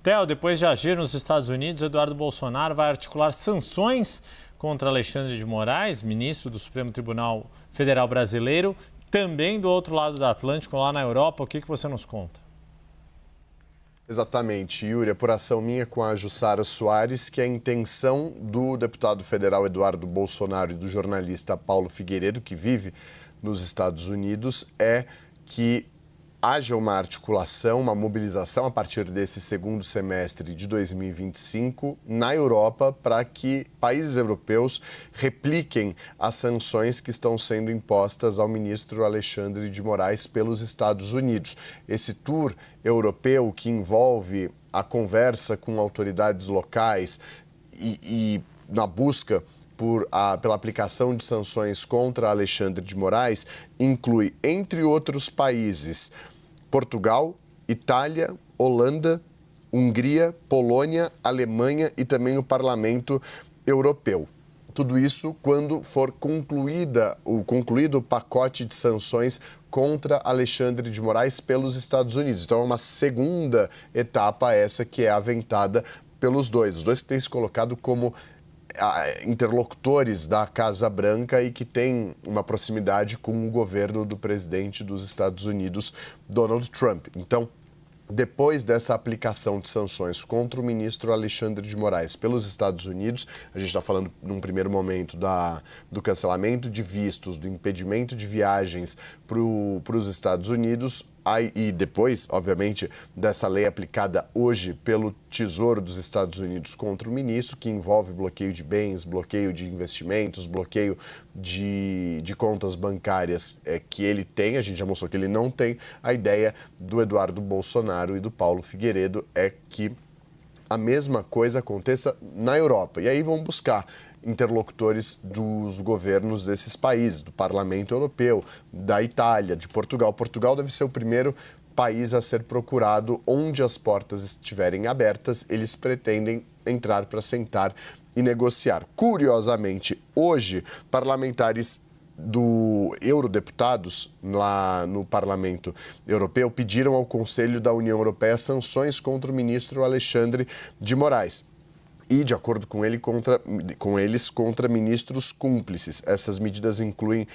Theo, depois de agir nos Estados Unidos, Eduardo Bolsonaro vai articular sanções contra Alexandre de Moraes, ministro do Supremo Tribunal Federal Brasileiro, também do outro lado do Atlântico, lá na Europa. O que você nos conta? Exatamente, Yuri. Apuração minha com a Jussara Soares, que a intenção do deputado federal Eduardo Bolsonaro e do jornalista Paulo Figueiredo, que vive nos Estados Unidos, é que haja uma articulação, uma mobilização a partir desse segundo semestre de 2025 na Europa para que países europeus repliquem as sanções que estão sendo impostas ao ministro Alexandre de Moraes pelos Estados Unidos. Esse tour europeu que envolve a conversa com autoridades locais e na busca pela aplicação de sanções contra Alexandre de Moraes, inclui, entre outros países, Portugal, Itália, Holanda, Hungria, Polônia, Alemanha e também o Parlamento Europeu. Tudo isso quando for concluído o pacote de sanções contra Alexandre de Moraes pelos Estados Unidos. Então é uma segunda etapa essa que é aventada pelos dois. Os dois que têm se colocado como interlocutores da Casa Branca e que têm uma proximidade com o governo do presidente dos Estados Unidos, Donald Trump. Então, depois dessa aplicação de sanções contra o ministro Alexandre de Moraes pelos Estados Unidos, a gente está falando, num primeiro momento, do cancelamento de vistos, do impedimento de viagens para os Estados Unidos, e depois, obviamente, dessa lei aplicada hoje pelo Tesouro dos Estados Unidos contra o ministro, que envolve bloqueio de bens, bloqueio de investimentos, bloqueio de contas bancárias que ele tem. A gente já mostrou que ele não tem. A ideia do Eduardo Bolsonaro e do Paulo Figueiredo é que a mesma coisa aconteça na Europa. E aí vão buscar interlocutores dos governos desses países, do Parlamento Europeu, da Itália, de Portugal. Portugal deve ser o primeiro país a ser procurado. Onde as portas estiverem abertas, eles pretendem entrar para sentar e negociar. Curiosamente, hoje, parlamentares eurodeputados lá no Parlamento Europeu pediram ao Conselho da União Europeia sanções contra o ministro Alexandre de Moraes. E, de acordo com eles, contra ministros cúmplices. Essas medidas incluem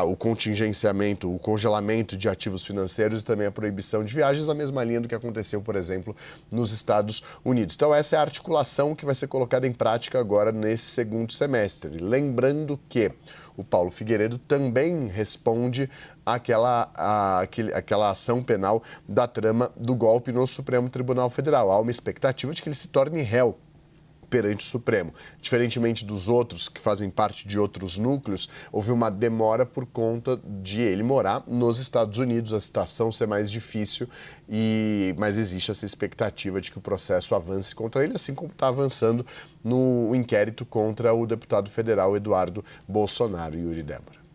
o contingenciamento, o congelamento de ativos financeiros e também a proibição de viagens, na mesma linha do que aconteceu, por exemplo, nos Estados Unidos. Então, essa é a articulação que vai ser colocada em prática agora nesse segundo semestre. Lembrando que o Paulo Figueiredo também responde àquela ação penal da trama do golpe no Supremo Tribunal Federal. Há uma expectativa de que ele se torne réu perante o Supremo. Diferentemente dos outros, que fazem parte de outros núcleos, houve uma demora por conta de ele morar nos Estados Unidos, a situação ser mais difícil, mas existe essa expectativa de que o processo avance contra ele, assim como está avançando no inquérito contra o deputado federal Eduardo Bolsonaro. Yuri, Débora.